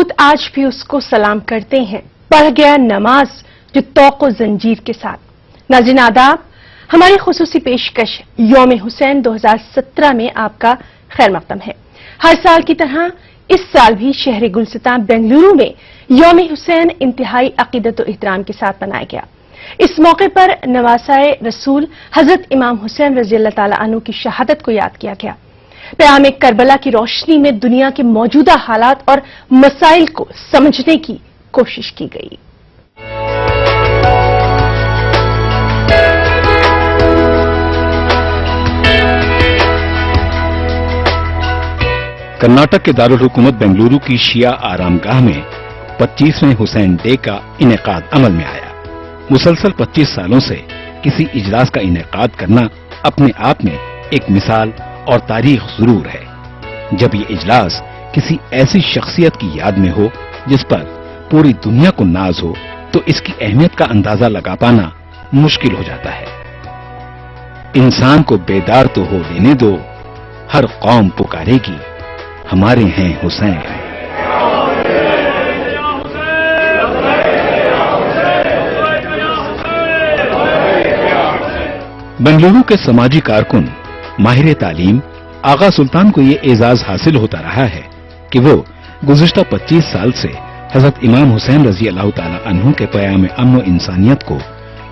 وجود آج بھی اس کو سلام کرتے ہیں، پڑھ گیا نماز جو توق و زنجیر کے ساتھ۔ ناظرین آداب، ہماری خصوصی پیشکش یوم حسین 2017 میں آپ کا خیر مقدم ہے۔ ہر سال کی طرح اس سال بھی شہر گلستان بنگلورو میں یوم حسین انتہائی عقیدت و احترام کے ساتھ منایا گیا۔ اس موقع پر نواسۂ رسول حضرت امام حسین رضی اللہ تعالیٰ عنہ کی شہادت کو یاد کیا گیا۔ پیام کربلا کی روشنی میں دنیا کے موجودہ حالات اور مسائل کو سمجھنے کی کوشش کی گئی۔ کرناٹک کے دارالحکومت بنگلورو کی شیعہ آرام گاہ میں 25ویں حسین ڈے کا انعقاد عمل میں آیا۔ مسلسل 25 سالوں سے کسی اجلاس کا انعقاد کرنا اپنے آپ میں ایک مثال اور تاریخ ضرور ہے۔ جب یہ اجلاس کسی ایسی شخصیت کی یاد میں ہو جس پر پوری دنیا کو ناز ہو تو اس کی اہمیت کا اندازہ لگا پانا مشکل ہو جاتا ہے۔ انسان کو بیدار تو ہو لینے دو، ہر قوم پکارے گی ہمارے ہیں حسین۔ بنگلورو کے سماجی کارکن ماہر تعلیم آغا سلطان کو یہ اعزاز حاصل ہوتا رہا ہے کہ وہ گزشتہ 25 سال سے حضرت امام حسین رضی اللہ تعالی عنہ کے پیام امن و انسانیت کو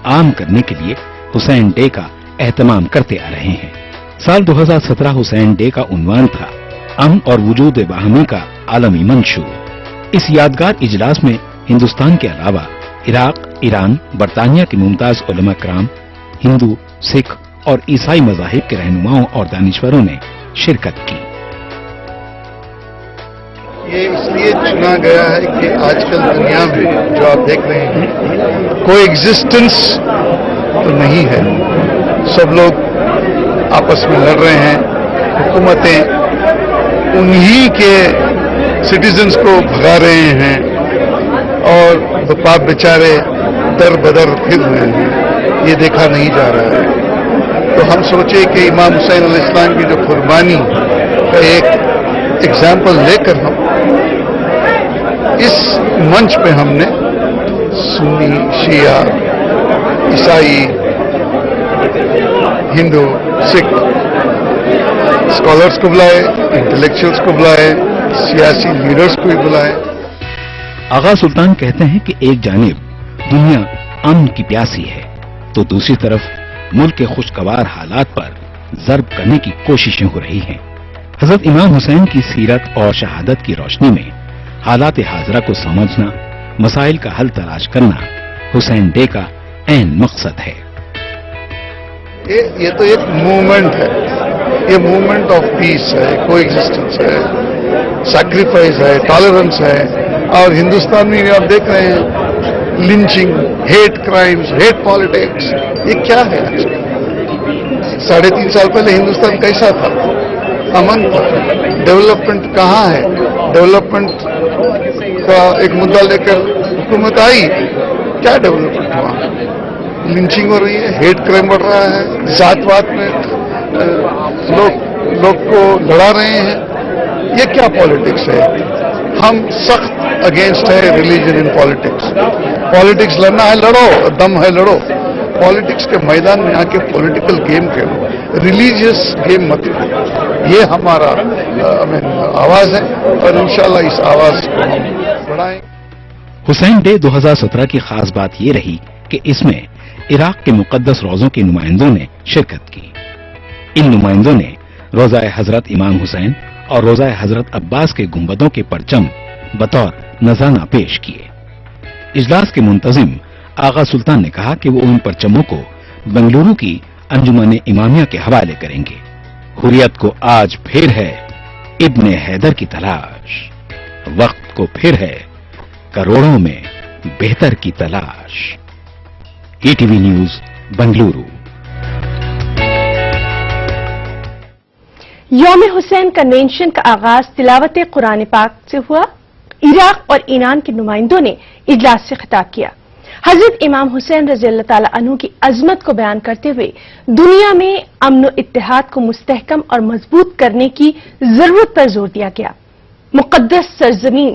عام کرنے کے لیے حسین ڈے کا اہتمام کرتے آ رہے ہیں۔ سال 2017 حسین ڈے کا عنوان تھا امن اور وجود باہمی کا عالمی منشور۔ اس یادگار اجلاس میں ہندوستان کے علاوہ عراق، ایران، برطانیہ کے ممتاز علماء کرام، ہندو، سکھ اور عیسائی مذاہب کے رہنماؤں اور دانشوروں نے شرکت کی۔ یہ اس لیے چنا گیا ہے کہ آج کل دنیا میں جو آپ دیکھ رہے ہیں کوئی ایگزسٹنس تو نہیں ہے، سب لوگ آپس میں لڑ رہے ہیں، حکومتیں انہی کے سٹیزنز کو بھگا رہے ہیں اور باپ بیچارے در بدر پھر رہے ہیں، یہ دیکھا نہیں جا رہا ہے۔ تو ہم سوچے کہ امام حسین علیہ السلام کی جو قربانی کا ایک ایگزامپل لے کر ہم اس منچ پہ ہم نے سنی، شیعہ، عیسائی، ہندو، سکھ اسکالرس کو بلائے، انٹلیکچوئلس کو بلائے، سیاسی لیڈرز کو بھی بلائے۔ آغا سلطان کہتے ہیں کہ ایک جانب دنیا امن کی پیاسی ہے تو دوسری طرف ملک کے خوشگوار حالات پر ضرب کرنے کی کوششیں ہو رہی ہیں۔ حضرت امام حسین کی سیرت اور شہادت کی روشنی میں حالات حاضرہ کو سمجھنا، مسائل کا حل تلاش کرنا حسین ڈے کا عین مقصد ہے۔ یہ تو ایک موومنٹ ہے، یہ موومنٹ آف پیس ہے، کو ایگزسٹنس ہے، سیکریفائس ہے، ٹالرنس ہے۔ اور ہندوستان میں آپ دیکھ رہے ہیں lynching, hate crimes, hate politics, یہ کیا ہے؟ 3.5 سال پہلے ہندوستان کیسا تھا؟ امن تھا۔ ڈیولپمنٹ کہاں ہے؟ ڈیولپمنٹ کا ایک مدعا لے کر حکومت آئی، کیا ڈیولپمنٹ ہوا؟ لنچنگ ہو رہی ہے، ہیٹ کرائم بڑھ رہا ہے، ذات وات میں لوگ کو لڑا رہے ہیں، یہ کیا پالیٹکس ہے؟ ہم سخت اگینسٹ ہے ریلیجن ان پالیٹکس۔ پالیٹکس لڑنا ہے لڑو، دم ہے لڑو، پالیٹکس کے میدان میں آ کے پولیٹیکل گیم کھیلو، ریلیجیس گیم مت کھیلو۔ یہ ہمارا آواز ہے اور انشاءاللہ اس آواز کو ہم بڑھائیں۔ حسین ڈے 2017 کی خاص بات یہ رہی کہ اس میں عراق کے مقدس روزوں کے نمائندوں نے شرکت کی۔ ان نمائندوں نے روضہ حضرت امام حسین اور روضہ حضرت عباس کے گنبدوں کے پرچم بطور نذرانہ پیش کیے۔ اجلاس کے منتظم آغا سلطان نے کہا کہ وہ ان پرچموں کو بنگلورو کی انجمن امامیہ کے حوالے کریں گے۔ حریت کو آج پھر ہے ابن حیدر کی تلاش، وقت کو پھر ہے کروڑوں میں بہتر کی تلاش۔ ETV news Bengaluru. یوم حسین کنونشن کا آغاز تلاوت قرآن پاک سے ہوا۔ عراق اور ایران کے نمائندوں نے اجلاس سے خطاب کیا۔ حضرت امام حسین رضی اللہ تعالی عنہ کی عظمت کو بیان کرتے ہوئے دنیا میں امن و اتحاد کو مستحکم اور مضبوط کرنے کی ضرورت پر زور دیا گیا۔ مقدس سرزمین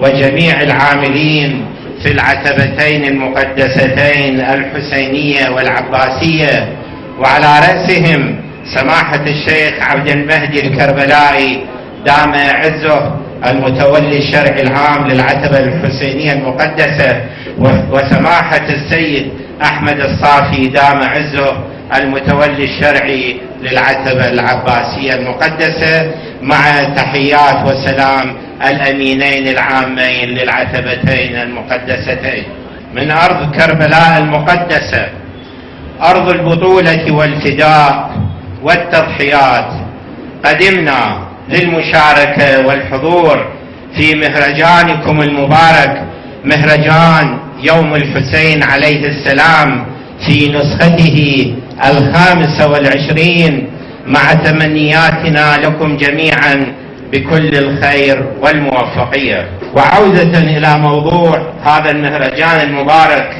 وجميع العاملين في العتبتين المقدستين الحسينية والعباسية وعلى رأسهم سماحة الشيخ عبد المهدي الكربلائي دام عزه المتولي الشرعي العام للعتبة الحسينية المقدسة وسماحة السيد أحمد الصافي دام عزه المتولي الشرعي للعتبة العباسية المقدسة مع تحيات وسلام الأمينين العامين للعتبتين المقدستين من أرض كربلاء المقدسة، أرض البطولة والفداء والتضحيات. قدمنا للمشاركة والحضور في مهرجانكم المبارك، مهرجان يوم الحسين عليه السلام في نسخته 25، مع تمنياتنا لكم جميعا بكل الخير والموفقية. وعودة إلى موضوع هذا المهرجان المبارك،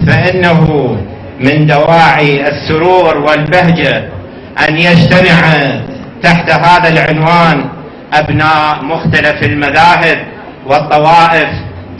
فإنه من دواعي السرور والبهجة أن يجتمع تحت هذا العنوان أبناء مختلف المذاهب والطوائف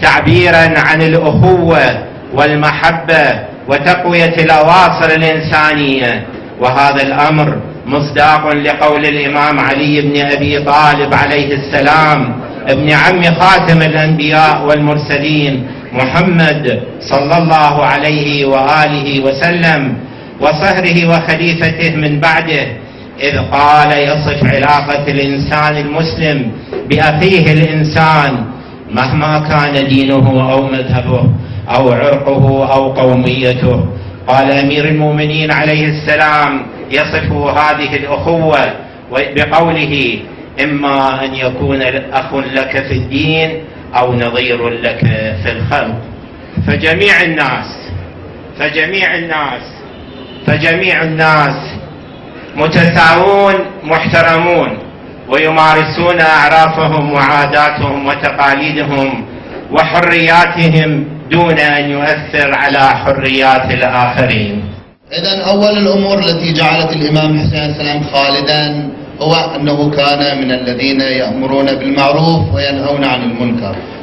تعبيرا عن الأخوة والمحبة وتقوية الأواصر الإنسانية. وهذا الأمر مصداق لقول الإمام علي بن أبي طالب عليه السلام ابن عم خاتم الأنبياء والمرسلين محمد صلى الله عليه وآله وسلم وصهره وخليفته من بعده، إذ قال يصف علاقة الإنسان المسلم بأخيه الإنسان مهما كان دينه أو مذهبه أو عرقه أو قوميته. قال أمير المؤمنين عليه السلام يصف هذه الأخوة بقوله: إما أن يكون أخ لك في الدين أو نظير لك في الخلق. فجميع الناس متساوون محترمون، ويمارسون أعرافهم وعاداتهم وتقاليدهم وحرياتهم دون أن يؤثر على حريات الآخرين. إذن أول الأمور التي جعلت الإمام حسين السلام خالدا هو أنه كان من الذين يأمرون بالمعروف وينهون عن المنكر.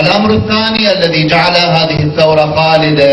الأمر الثاني الذي جعل هذه الثورة خالدة،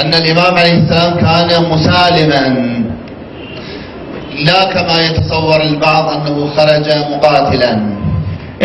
أن الإمام عليه السلام كان مسالما، لا كما يتصور البعض أنه خرج مقاتلا.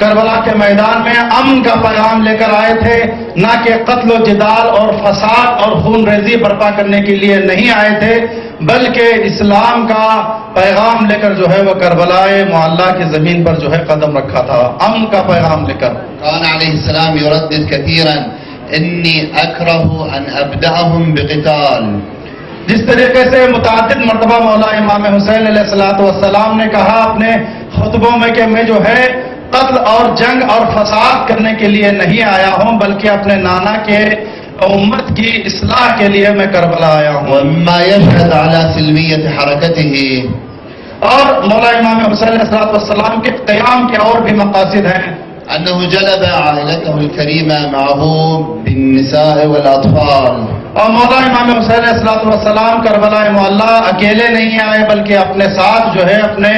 کربلا کے میدان میں امن کا پیغام لے کر آئے تھے، نہ کہ قتل و جدال اور فساد اور خون ریزی برپا کرنے کے لیے نہیں آئے تھے، بلکہ اسلام کا پیغام لے کر جو ہے وہ کربلا معلیٰ کی زمین پر جو ہے قدم رکھا تھا، امن کا پیغام لے کر. كان عليه السلام يردد كثيرا إني أكره أن أبدأهم بقتال. جس طریقے سے متعدد مرتبہ مولا امام حسین علیہ الصلوۃ والسلام نے کہا اپنے خطبوں میں کہ میں جو ہے قتل اور جنگ اور فساد کرنے کے لیے نہیں آیا ہوں، بلکہ اپنے نانا کے امت کی اصلاح کے لیے میں کربلا آیا ہوں. وما يشهد على سلمية حركته. اور مولا امام حسین علیہ الصلوۃ والسلام کے قیام کے اور بھی مقاصد ہیں. أنه جلب عائلته الكريمة معه بالنساء والأطفال. اور مولا امام حسین علیہ الصلوۃ والسلام کربلا معلیٰ اکیلے نہیں آئے، بلکہ اپنے ساتھ جو ہے اپنے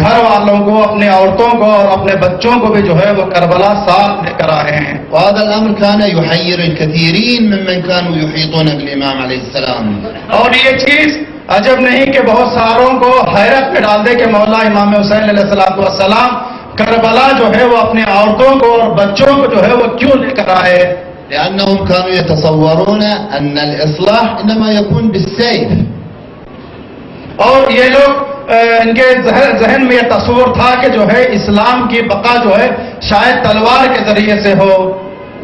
گھر والوں کو، اپنے عورتوں کو اور اپنے بچوں کو بھی جو ہے وہ کربلا ساتھ لے کر آئے ہیں. وهذا الأمر كان يحير الكثيرين ممن كانوا يحيطون بالإمام عليه السلام. اور یہ چیز عجب نہیں کہ بہت ساروں کو حیرت میں ڈال دے کہ مولا امام حسین علیہ الصلوۃ والسلام کربلا جو ہے وہ اپنے عورتوں کو اور بچوں کو جو ہے وہ کیوں لے کر آئے. لأنهم كانوا يتصورون أن الإصلاح إنما يكون بالسيف. اور یہ لوگ ان کے ذہن میں یہ تصور تھا کہ جو ہے اسلام کی بقا جو ہے شاید تلوار کے ذریعے سے ہو.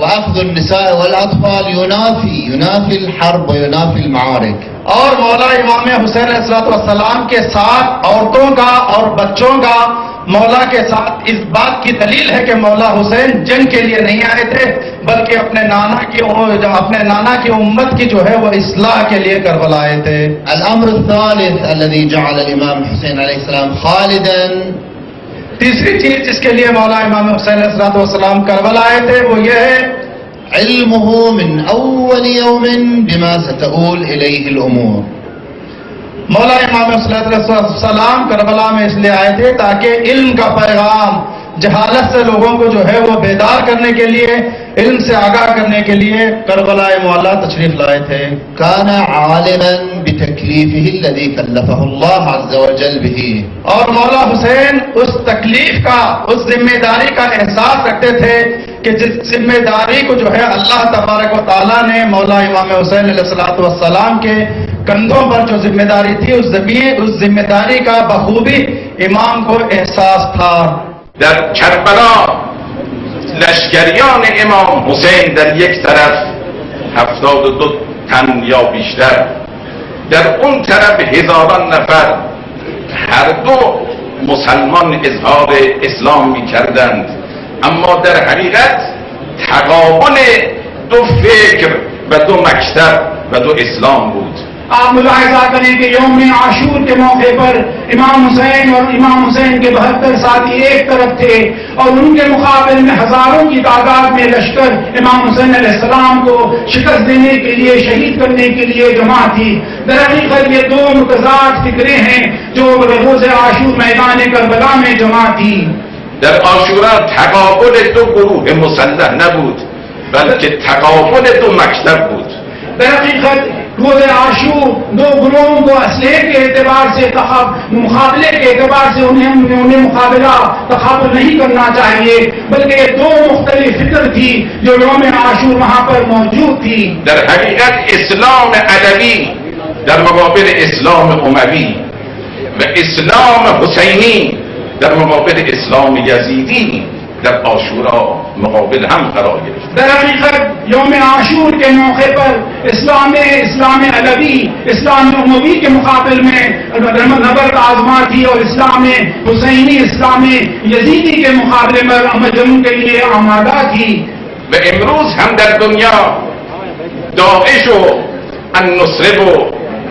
وأخذ النساء والأطفال ينافي الحرب وينافي المعارك. اور مولا امام حسین علیہ الصلوۃ والسلام کے ساتھ عورتوں کا اور بچوں کا مولا کے ساتھ اس بات کی دلیل ہے کہ مولا حسین جنگ کے لیے نہیں آئے تھے، بلکہ اپنے نانا کی امت کی جو ہے وہ اصلاح کے لیے کربلا آئے تھے. الأمر الثالث الذي جعل الإمام حسين عليه السلام خالدا. تیسری چیز جس کے لیے مولا امام حسین علیہ الصلوۃ والسلام کربلا آئے تھے وہ یہ ہے علمه من أول يوم بما ستؤول إليه الأمور. مولا امام صلی اللہ علیہ وسلم کربلا میں اس لیے آئے تھے تاکہ علم کا پیغام جہالت سے لوگوں کو جو ہے وہ بیدار کرنے کے لیے، علم سے آگاہ کرنے کے لیے کربلا معلیٰ تشریف لائے تھے. كان عالما بتكليفه الذي كلفه الله عز وجل به. اور مولا حسین اس تکلیف کا، اس ذمہ داری کا احساس رکھتے تھے کہ جس ذمہ داری کو جو ہے اللہ تبارک و تعالیٰ نے مولا امام حسین علیہ الصلوۃ والسلام کے کندھوں پر جو ذمہ داری تھی، اس ذمہ داری کا بخوبی امام کو احساس تھا. در کربلا لشکریان امام حسین در یک طرف 72 تن یا بیشتر، در اون طرف هزاران نفر، هر دو مسلمان اظهار اسلام می کردند، اما در حقیقت تقابل دو فکر و دو مکتب و دو اسلام بود. آپ ملاحظہ کریں کہ یوم عاشور کے موقع پر امام حسین اور امام حسین کے 72 ساتھی ایک طرف تھے اور ان کے مقابل میں ہزاروں کی تعداد میں لشکر امام حسین علیہ السلام کو شکست دینے کے لیے، شہید کرنے کے لیے جمع تھی. در حقیقت یہ دو متضاد فکریں ہیں جو روز عاشور میدان کربلا میں جمع تھی. در عاشورا تقابل دو گروه مسلح نبود، بلکہ تقابل دو مکتب بود. در حقیقت روز عاشور دو گروہوں کو اسلحے کے اعتبار سے مقابلے کے اعتبار سے انہیں مقابلہ تقابل نہیں کرنا چاہیے، بلکہ یہ دو مختلف فکر تھی جو یوم عاشور وہاں پر موجود تھی. در حقیقت اسلام علوی در مقابل اسلام اموی و اسلام حسینی در مقابل اسلام یزیدی در عاشورا مقابل هم قرار گرفت. در حقیقت یوم عاشور کے موقع پر اسلام علوی، اسلام اموی کے مقابل میں نبرد آزما تھی اور اسلام حسینی، اسلام یزیدی کے مقابلے میں جنگ کے لیے آمادہ تھی. و امروز هم در دنیا داعش و النصره و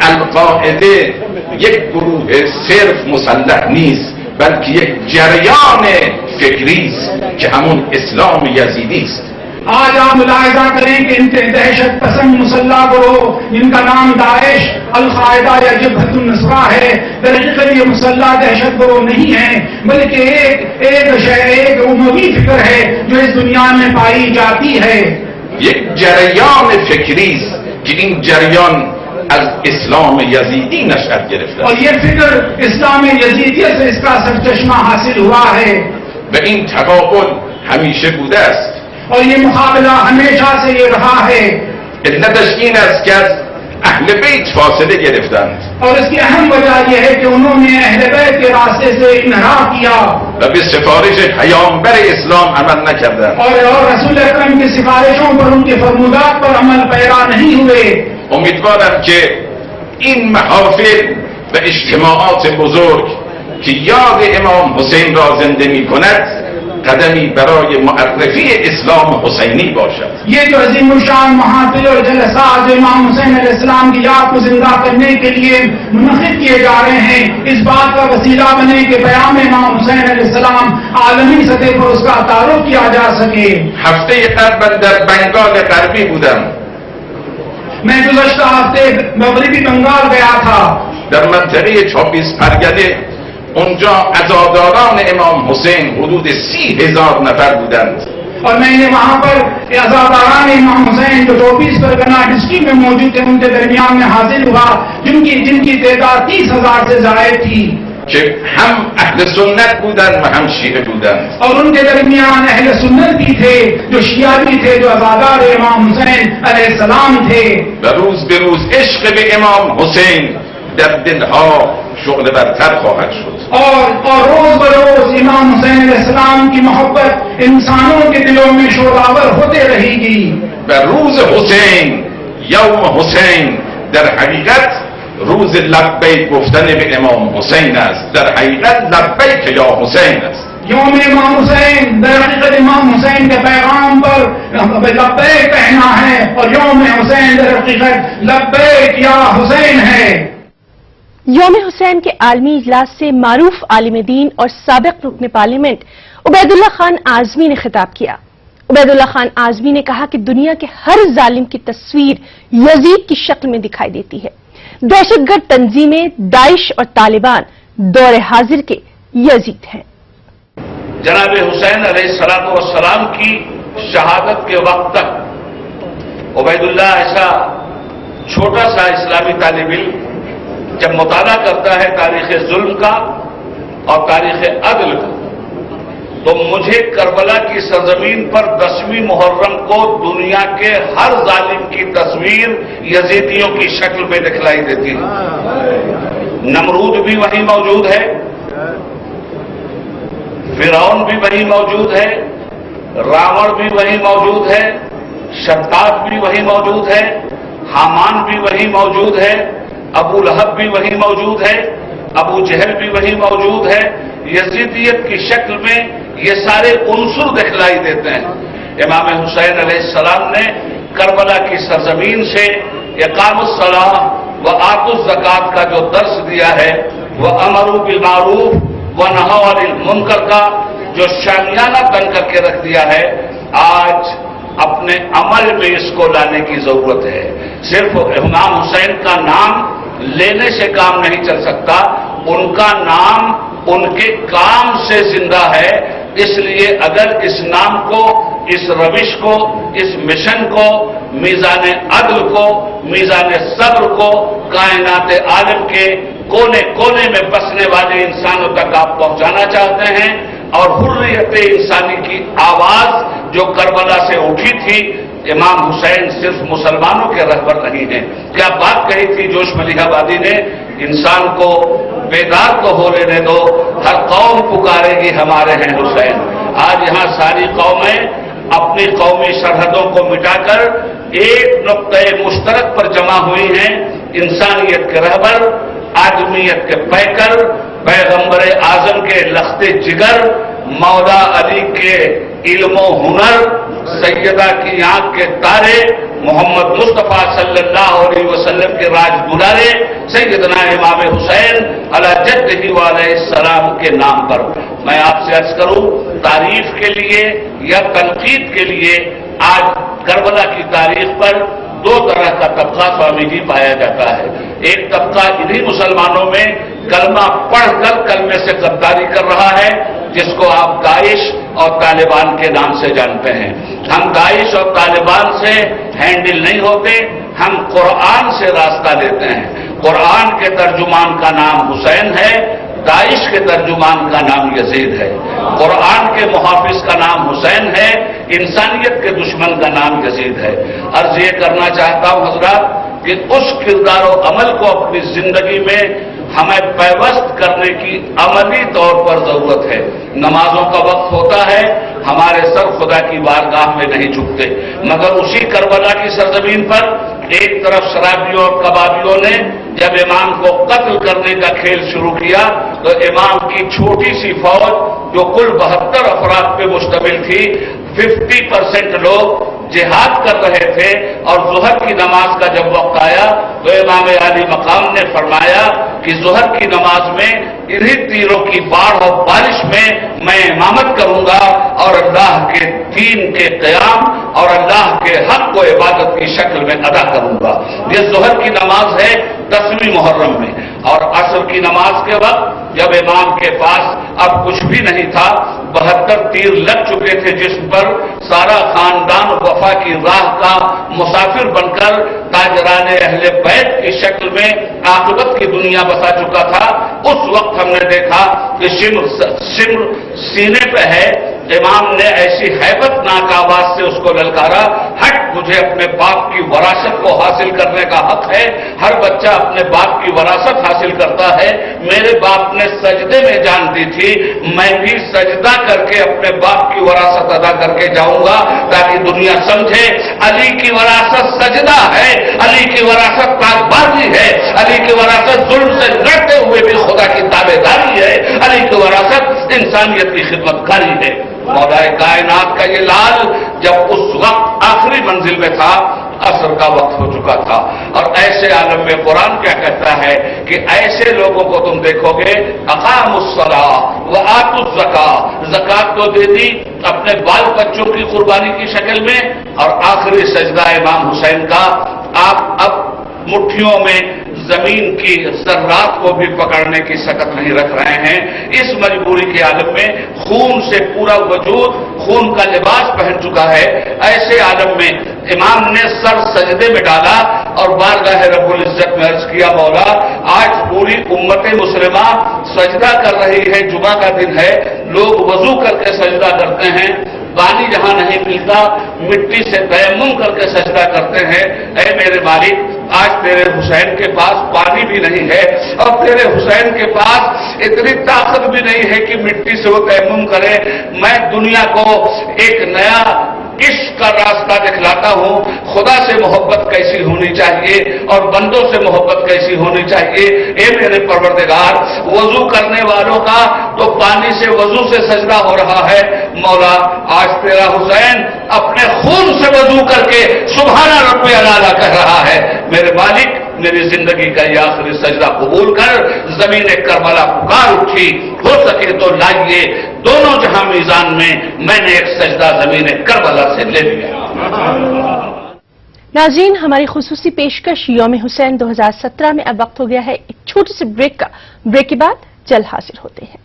القاعده یک گروه صرف مسلح نیست، بلکہ یک جریان فکری است که همون اسلام یزیدی است. آج آپ ملاحظہ کریں کہ ان کے دہشت پسند مسلح گروہ جن کا نام داعش، القاعدہ یا جبہۃ النصرہ ہے، در حقیقت یہ مسلح دہشت گروہ نہیں ہے، بلکہ ایک اموی فکر ہے جو اس دنیا میں پائی جاتی ہے. یک جریان فکری است که این جریان از اسلام یزیدی نشأت گرفته. اور یہ فکر اسلام یزیدی سے اس کا سرچشمہ حاصل ہوا ہے. و این تقابل همیشه بوده است. اور یہ مقابلہ ہمیشہ سے یہ رہا ہے. علتش این است که از اهل بیت فاصله گرفتند اور اس کی اہم وجہ یہ ہے کہ انہوں نے اہل بیت کے راستے سے انحراف کیا و به سفارش پیامبر اسلام عمل نکردند. اور رسول اکرم کی سفارشوں پر، ان کے فرمودات پر عمل پیرا نہیں ہوئے. امیدوارم که این محافل و اجتماعات بزرگ که یاد امام حسین را زنده می کند قدمی برای معرفی اسلام حسینی باشد. یہ جو عظیم الشان محافل اور جلسات جو امام حسین علیہ السلام کی یاد کو زندہ کرنے کے لیے منعقد کیے جا رہے ہیں، اس بات کا وسیلہ بنے کہ پیام امام حسین علیہ السلام عالمی سطح پر اس کا تعارف کیا جا سکے. هفته قبل در بنگال غربی بودم. میں گزشتہ ہفتے مغربی بنگال گیا تھا. در منطقه 24 پرگده اونجا عزاداران امام حسین حدود 30,000 نفر بودند. اور میں نے وہاں پر عزاداران امام حسین جو 24 پرگنہ ڈسٹرکٹ میں موجود تھے ان کے درمیان میں حاضر ہوا جن کی تعداد 30,000 سے زائد تھی. که هم اهل سنت بودند و هم شیعه بودند. اور ان کے درمیان اہل سنت بھی تھے، جو شیعہ بھی تھے، جو عزادار امام حسین علیہ السلام تھے. و روز به روز عشق به امام حسین در دلها شغل برتر خواهد شد. اور روز بروز امام حسین علیہ السلام کی محبت انسانوں کے دلوں میں شعلہ‌آور ہوتے رہے گی. و روز حسین، یوم حسین در حقیقت روز لبیک گفتن به امام حسین است. در حقیقت لبیک یا حسین است. یوم امام حسین در حقیقت امام حسین کے پیغام پر لبیک کہنا ہے، اور یوم حسین در حقیقت لبیک یا حسین ہے. یوم حسین کے عالمی اجلاس سے معروف عالم دین اور سابق رکن پارلیمنٹ عبید اللہ خان اعظمی نے خطاب کیا. عبید اللہ خان اعظمی نے کہا کہ دنیا کے ہر ظالم کی تصویر یزید کی شکل میں دکھائی دیتی ہے. دہشت گرد تنظیمیں داعش اور طالبان دور حاضر کے یزید ہیں. جناب حسین علیہ السلام کی شہادت کے وقت تک عبید اللہ ایسا چھوٹا سا اسلامی طالب علم جب مطالعہ کرتا ہے تاریخ ظلم کا اور تاریخ عدل کا، تو مجھے کربلا کی سرزمین پر 10ویں محرم کو دنیا کے ہر ظالم کی تصویر یزیدیوں کی شکل میں دکھلائی دیتی ہے. نمرود بھی وہیں موجود ہے، فرعون بھی وہیں موجود ہے، راون بھی وہیں موجود ہے، شداد بھی وہیں موجود ہے، حامان بھی وہیں موجود ہے، ابو لہب بھی وہیں موجود ہے، ابو جہل بھی وہیں موجود ہے. یزیدیت کی شکل میں یہ سارے عنصر دکھلائی دیتے ہیں. امام حسین علیہ السلام نے کربلا کی سرزمین سے اقام الصلاۃ و آتوا الزکات کا جو درس دیا ہے، وہ امروا بالمعروف و نہوا عن المنکر کا جو شامیانہ بن کر کے رکھ دیا ہے، آج اپنے عمل میں اس کو لانے کی ضرورت ہے. صرف امام حسین کا نام لینے سے کام نہیں چل سکتا، ان کا نام ان کے کام سے زندہ ہے. اس لیے اگر اس نام کو، اس روش کو، اس مشن کو، میزان عدل کو، میزان صبر کو کائنات عالم کے کونے کونے میں بسنے والے انسانوں تک آپ پہنچانا چاہتے ہیں، اور حریت انسانی کی آواز جو کربلا سے اٹھی تھی، امام حسین صرف مسلمانوں کے رہبر نہیں ہیں. کیا بات کہی تھی جوش ملیح آبادی نے، انسان کو بیدار تو ہو لینے دو، ہر قوم پکارے گی ہمارے ہیں حسین. آج یہاں ساری قومیں اپنی قومی سرحدوں کو مٹا کر ایک نقطۂ مشترک پر جمع ہوئی ہیں. انسانیت کے رہبر، آدمیت کے پیکر، پیغمبر اعظم کے لخت جگر، مولا علی کے علم و ہنر، سیدہ کی آنکھ کے تارے، محمد مصطفیٰ صلی اللہ علیہ وسلم کے راج دلارے سیدنا امام حسین علی جدہ علیہ السلام کے نام پر. میں آپ سے عرض کروں، تعریف کے لیے یا تنقید کے لیے آج کربلا کی تاریخ پر دو طرح کا طبقہ سوامی جی پایا جاتا ہے. ایک طبقہ انہی مسلمانوں میں کلمہ پڑھ کر کلمے سے غداری کر رہا ہے، جس کو آپ داعش اور طالبان کے نام سے جانتے ہیں. ہم داعش اور طالبان سے ہینڈل نہیں ہوتے، ہم قرآن سے راستہ لیتے ہیں. قرآن کے ترجمان کا نام حسین ہے، داعش کے ترجمان کا نام یزید ہے، قرآن کے محافظ کا نام حسین ہے، انسانیت کے دشمن کا نام یزید ہے۔ عرض یہ کرنا چاہتا ہوں حضرات کہ اس کردار و عمل کو اپنی زندگی میں ہمیں پیوست کرنے کی عملی طور پر ضرورت ہے۔ نمازوں کا وقت ہوتا ہے، ہمارے سر خدا کی بارگاہ میں نہیں جھکتے، مگر اسی کربلا کی سرزمین پر ایک طرف شرابیوں اور کبابیوں نے جب امام کو قتل کرنے کا کھیل شروع کیا تو امام کی چھوٹی سی فوج جو کل 72 افراد پہ مشتمل تھی، 50% لوگ جہاد کر رہے تھے، اور ظہر کی نماز کا جب وقت آیا تو امام عالی مقام نے فرمایا کہ ظہر کی نماز میں انہی تیروں کی باڑھ اور بارش میں امامت کروں گا اور اللہ کے دین کے قیام اور اللہ کے حق کو عبادت کی شکل میں ادا کروں گا۔ یہ ظہر کی نماز ہے 10ویں محرم میں، اور عصر کی نماز کے وقت جب امام کے پاس اب کچھ بھی نہیں تھا، 72 تیر لگ چکے تھے جسم پر، سارا خاندان وفا کی راہ کا مسافر بن کر تاجران اہل بیت کی شکل میں عاقبت کی دنیا بسا چکا تھا، اس وقت ہم نے دیکھا کہ شمر سینے پہ ہے۔ امام نے ایسی ہیبت ناک آواز سے اس کو للکارا، ہٹ، مجھے اپنے باپ کی وراثت کو حاصل کرنے کا حق ہے، ہر بچہ اپنے باپ کی وراثت حاصل کرتا ہے، میرے باپ نے سجدے میں جان دی تھی، میں بھی سجدہ کر کے اپنے باپ کی وراثت ادا کر کے جاؤں گا تاکہ دنیا سمجھے علی کی وراثت سجدہ ہے، علی کی وراثت تاجبازی ہے، علی کی وراثت ظلم سے لڑتے ہوئے بھی خدا کی تابع داری ہے، علی کی وراثت انسانیت کی خدمت کاری ہے۔ مولا کائنات کا یہ لال جب اس وقت آخری منزل میں تھا، عصر کا وقت ہو چکا تھا، اور ایسے عالم میں قرآن کیا کہتا ہے کہ ایسے لوگوں کو تم دیکھو گے اقاموا الصلاۃ وآتوا الزکاۃ، زکات تو دے دی اپنے بال بچوں کی قربانی کی شکل میں، اور آخری سجدہ امام حسین کا آپ اب مٹھیوں میں زمین کی ذرات کو بھی پکڑنے کی سکت نہیں رکھ رہے ہیں۔ اس مجبوری کے عالم میں خون سے پورا وجود خون کا لباس پہن چکا ہے، ایسے عالم میں امام نے سر سجدے میں ڈالا اور بارگاہ رب العزت میں عرض کیا، مولا آج پوری امت مسلمہ سجدہ کر رہی ہے، جمعہ کا دن ہے، لوگ وضو کر کے سجدہ کرتے ہیں، پانی جہاں نہیں ملتا مٹی سے تیمم کر کے سجدہ کرتے ہیں، اے میرے مالک آج تیرے حسین کے پاس پانی بھی نہیں ہے اور تیرے حسین کے پاس اتنی طاقت بھی نہیں ہے کہ مٹی سے وہ تیمم کرے، میں دنیا کو ایک نیا عشق کا راستہ دکھلاتا ہوں، خدا سے محبت کیسی ہونی چاہیے اور بندوں سے محبت کیسی ہونی چاہیے۔ اے میرے پروردگار، وضو کرنے والوں کا تو پانی سے وضو سے سجدہ ہو رہا ہے، مولا آج تیرا حسین اپنے خون سے وضو کر کے سبحان رب الاعلی کہہ رہا ہے، میرے مالک میری زندگی کا یہ آخری سجدہ قبول کر۔ زمین کربلا پکار اٹھی، ہو سکے تو لائیے دونوں جہاں میزان میں نے ایک سجدہ زمین کربلا سے لے لیا۔ ناظرین، ہماری خصوصی پیشکش یوم حسین 2017 میں اب وقت ہو گیا ہے ایک چھوٹی سی بریک کا۔ بریک کے بعد جلد حاضر ہوتے ہیں۔